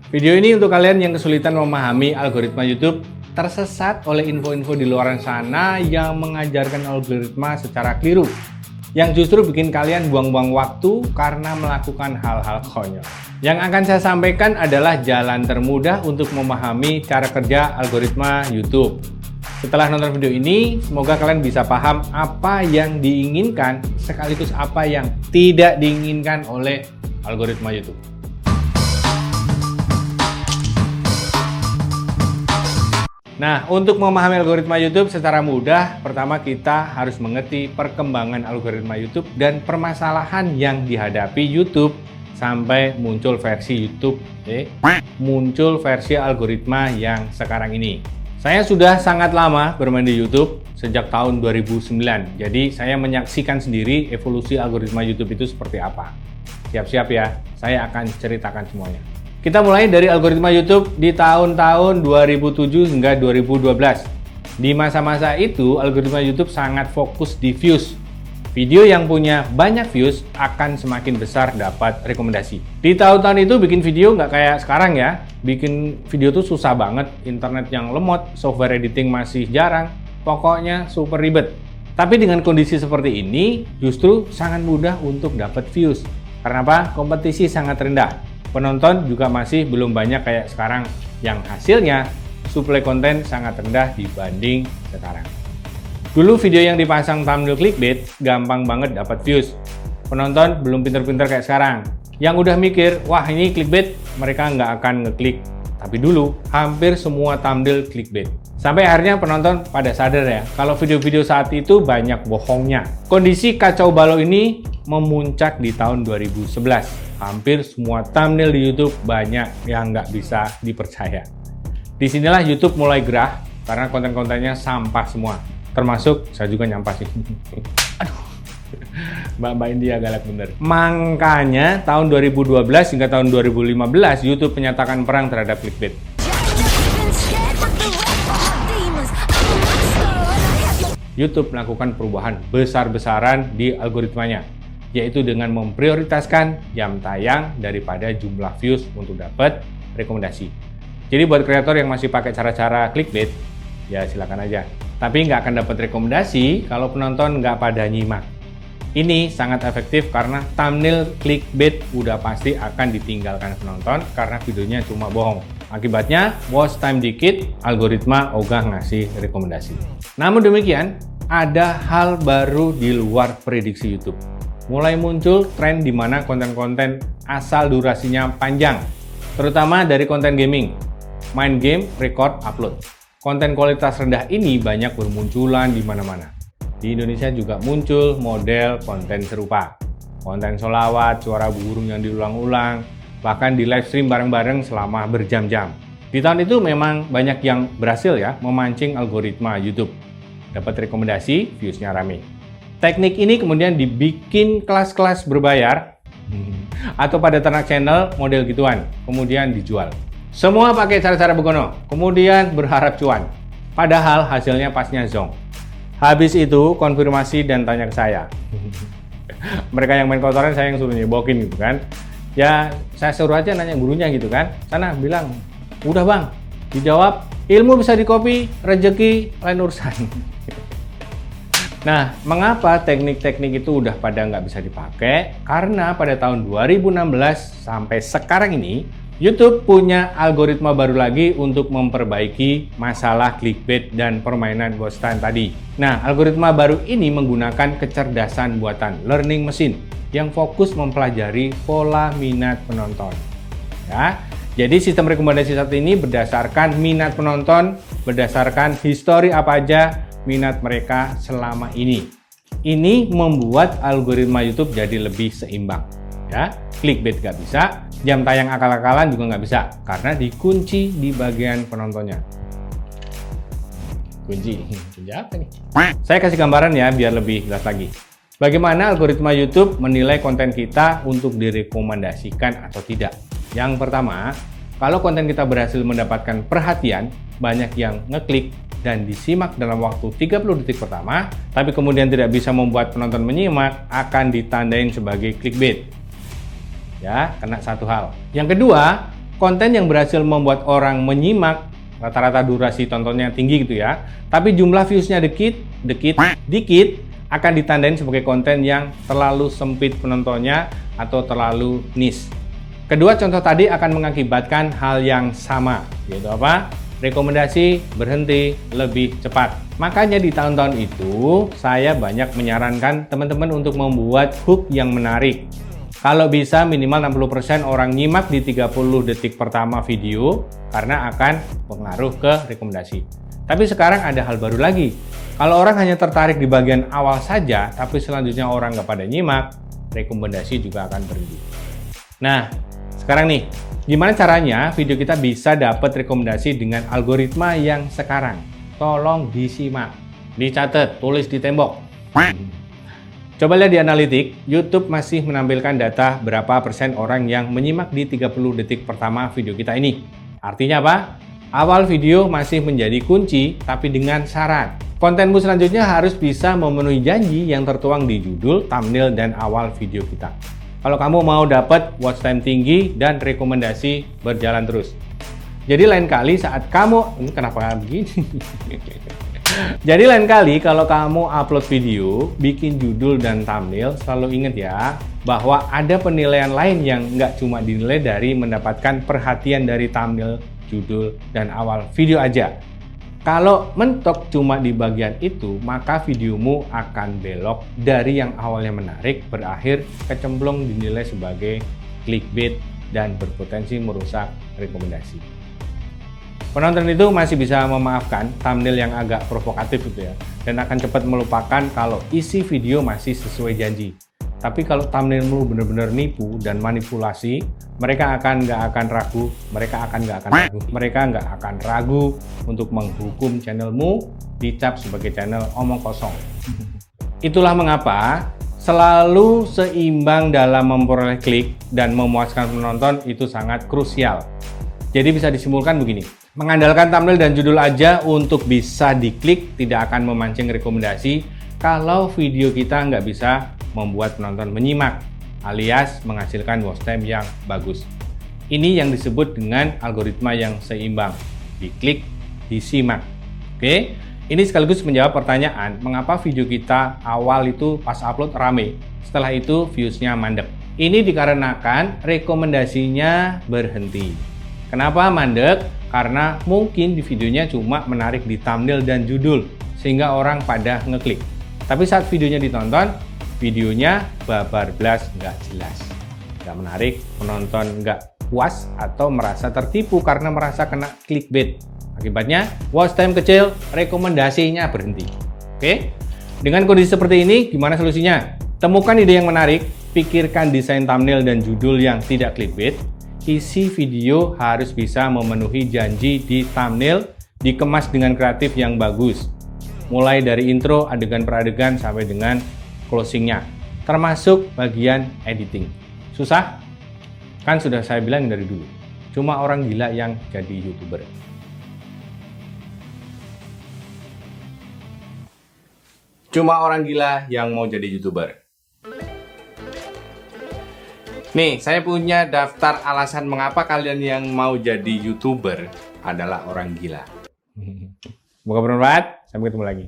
Video ini untuk kalian yang kesulitan memahami algoritma YouTube, tersesat oleh info-info di luar sana yang mengajarkan algoritma secara keliru, yang justru bikin kalian buang-buang waktu karena melakukan hal-hal konyol. Yang akan saya sampaikan adalah jalan termudah untuk memahami cara kerja algoritma YouTube. Setelah nonton video ini, semoga kalian bisa paham apa yang diinginkan sekaligus apa yang tidak diinginkan oleh algoritma YouTube. Nah, untuk memahami algoritma YouTube secara mudah, pertama kita harus mengerti perkembangan algoritma YouTube dan permasalahan yang dihadapi YouTube sampai muncul versi muncul versi algoritma yang sekarang ini. Saya sudah sangat lama bermain di YouTube, sejak tahun 2009. Jadi saya menyaksikan sendiri evolusi algoritma YouTube itu seperti apa. Siap-siap ya, saya akan ceritakan semuanya. Kita mulai dari algoritma YouTube di tahun-tahun 2007 hingga 2012. Di masa-masa itu, algoritma YouTube sangat fokus di views. Video yang punya banyak views akan semakin besar dapat rekomendasi. Di tahun-tahun itu bikin video nggak kayak sekarang ya. Bikin video tuh susah banget, internet yang lemot, software editing masih jarang, pokoknya super ribet. Tapi dengan kondisi seperti ini, justru sangat mudah untuk dapat views. Karena apa? Kompetisi sangat rendah. Penonton juga masih belum banyak kayak sekarang, yang hasilnya suplai konten sangat rendah dibanding sekarang. Dulu video yang dipasang thumbnail clickbait gampang banget dapat views. Penonton belum pinter-pinter kayak sekarang. Yang udah mikir, wah ini clickbait, mereka nggak akan ngeklik. Tapi dulu, hampir semua thumbnail clickbait. Sampai akhirnya penonton pada sadar ya, kalau video-video saat itu banyak bohongnya. Kondisi kacau balau ini memuncak di tahun 2011. Hampir semua thumbnail di YouTube banyak yang nggak bisa dipercaya. Disinilah YouTube mulai gerah, karena konten-kontennya sampah semua. Termasuk saya juga nyampah sih. Aduh, Mbak India galak bener. Makanya tahun 2012 hingga tahun 2015 YouTube menyatakan perang terhadap clickbait. YouTube melakukan perubahan besar-besaran di algoritmanya, yaitu dengan memprioritaskan jam tayang daripada jumlah views untuk dapat rekomendasi. Jadi buat kreator yang masih pakai cara-cara clickbait, ya silakan aja. Tapi nggak akan dapat rekomendasi kalau penonton nggak pada nyimak. Ini sangat efektif karena thumbnail clickbait udah pasti akan ditinggalkan penonton karena videonya cuma bohong. Akibatnya, watch time dikit, algoritma ogah ngasih rekomendasi. Namun demikian, ada hal baru di luar prediksi YouTube. Mulai muncul tren di mana konten-konten asal durasinya panjang, terutama dari konten gaming, main game, record, upload. Konten kualitas rendah ini banyak bermunculan di mana-mana. Di Indonesia juga muncul model konten serupa. Konten sholawat, suara burung yang diulang-ulang, bahkan di live stream bareng-bareng selama berjam-jam. Di tahun itu memang banyak yang berhasil ya memancing algoritma YouTube. Dapat rekomendasi, views-nya rame. Teknik ini kemudian dibikin kelas-kelas berbayar atau pada ternak channel model gituan, kemudian dijual. Semua pakai cara-cara begono, kemudian berharap cuan. Padahal hasilnya pasnya zonk. Habis itu konfirmasi dan tanya ke saya. Mereka yang main kotoran saya yang suruh nyebokin gitu kan. Ya saya suruh aja nanya gurunya gitu kan. Sana bilang, udah bang. Dijawab, ilmu bisa dicopy, rezeki lain urusan. Nah, mengapa teknik-teknik itu udah pada nggak bisa dipakai? Karena pada tahun 2016 sampai sekarang ini, YouTube punya algoritma baru lagi untuk memperbaiki masalah clickbait dan permainan watch time tadi. Nah, algoritma baru ini menggunakan kecerdasan buatan learning machine yang fokus mempelajari pola minat penonton. Ya, jadi sistem rekomendasi saat ini berdasarkan minat penonton, berdasarkan histori apa aja minat mereka selama ini. Ini membuat algoritma YouTube jadi lebih seimbang. Ya, clickbait nggak bisa, jam tayang akal-akalan juga nggak bisa, karena dikunci di bagian penontonnya. Kunci apa nih? Saya kasih gambaran ya, biar lebih jelas lagi. Bagaimana algoritma YouTube menilai konten kita untuk direkomendasikan atau tidak? Yang pertama, kalau konten kita berhasil mendapatkan perhatian, banyak yang ngeklik dan disimak dalam waktu 30 detik pertama, tapi kemudian tidak bisa membuat penonton menyimak, akan ditandain sebagai clickbait. Ya, kena satu hal. Yang kedua, konten yang berhasil membuat orang menyimak, rata-rata durasi tontonnya tinggi gitu ya, tapi jumlah views-nya dikit, akan ditandain sebagai konten yang terlalu sempit penontonnya atau terlalu niche. Kedua contoh tadi akan mengakibatkan hal yang sama, yaitu apa? Rekomendasi berhenti lebih cepat. Makanya di tahun-tahun itu saya banyak menyarankan teman-teman untuk membuat hook yang menarik. Kalau bisa minimal 60% orang nyimak di 30 detik pertama video karena akan pengaruh ke rekomendasi. Tapi sekarang ada hal baru lagi. Kalau orang hanya tertarik di bagian awal saja, tapi selanjutnya orang nggak pada nyimak, rekomendasi juga akan berhenti. Nah, sekarang nih, gimana caranya video kita bisa dapat rekomendasi dengan algoritma yang sekarang? Tolong disimak, dicatat, tulis di tembok. Coba lihat di analitik, YouTube masih menampilkan data berapa persen orang yang menyimak di 30 detik pertama video kita ini. Artinya apa? Awal video masih menjadi kunci, tapi dengan syarat. Kontenmu selanjutnya harus bisa memenuhi janji yang tertuang di judul, thumbnail, dan awal video kita. Kalau kamu mau dapat watch time tinggi dan rekomendasi berjalan terus. Jadi lain kali saat kamu, ini kenapa begini? Jadi lain kali kalau kamu upload video, bikin judul dan thumbnail, selalu ingat ya, bahwa ada penilaian lain yang nggak cuma dinilai dari mendapatkan perhatian dari thumbnail, judul, dan awal video aja. Kalau mentok cuma di bagian itu, maka videomu akan belok dari yang awalnya menarik, berakhir kecemplung dinilai sebagai clickbait dan berpotensi merusak rekomendasi. Penonton itu masih bisa memaafkan thumbnail yang agak provokatif gitu ya, dan akan cepat melupakan kalau isi video masih sesuai janji. Tapi kalau thumbnailmu benar-benar nipu dan manipulasi, mereka nggak akan ragu untuk menghukum channelmu, dicap sebagai channel omong kosong. Itulah mengapa selalu seimbang dalam memperoleh klik dan memuaskan penonton itu sangat krusial. Jadi bisa disimpulkan begini, mengandalkan thumbnail dan judul aja untuk bisa diklik tidak akan memancing rekomendasi kalau video kita nggak bisa membuat penonton menyimak, alias menghasilkan watch time yang bagus. Ini yang disebut dengan algoritma yang seimbang, diklik, disimak. Oke, ini sekaligus menjawab pertanyaan, mengapa video kita awal itu pas upload rame, setelah itu viewsnya mandek. Ini dikarenakan rekomendasinya berhenti. Kenapa mandek? Karena mungkin di videonya cuma menarik di thumbnail dan judul, sehingga orang pada ngeklik. Tapi saat videonya ditonton, videonya babar blas, nggak jelas, nggak menarik, penonton nggak puas atau merasa tertipu karena merasa kena clickbait. Akibatnya, watch time kecil, rekomendasinya berhenti. Oke? Dengan kondisi seperti ini, gimana solusinya? Temukan ide yang menarik, pikirkan desain thumbnail dan judul yang tidak clickbait, isi video harus bisa memenuhi janji di thumbnail, dikemas dengan kreatif yang bagus. Mulai dari intro, adegan per adegan, sampai dengan closingnya, termasuk bagian editing. Susah? Kan sudah saya bilang dari dulu, cuma orang gila yang jadi YouTuber. Cuma orang gila yang mau jadi YouTuber. Nih, saya punya daftar alasan mengapa kalian yang mau jadi YouTuber adalah orang gila. Semoga bermanfaat, sampai ketemu lagi.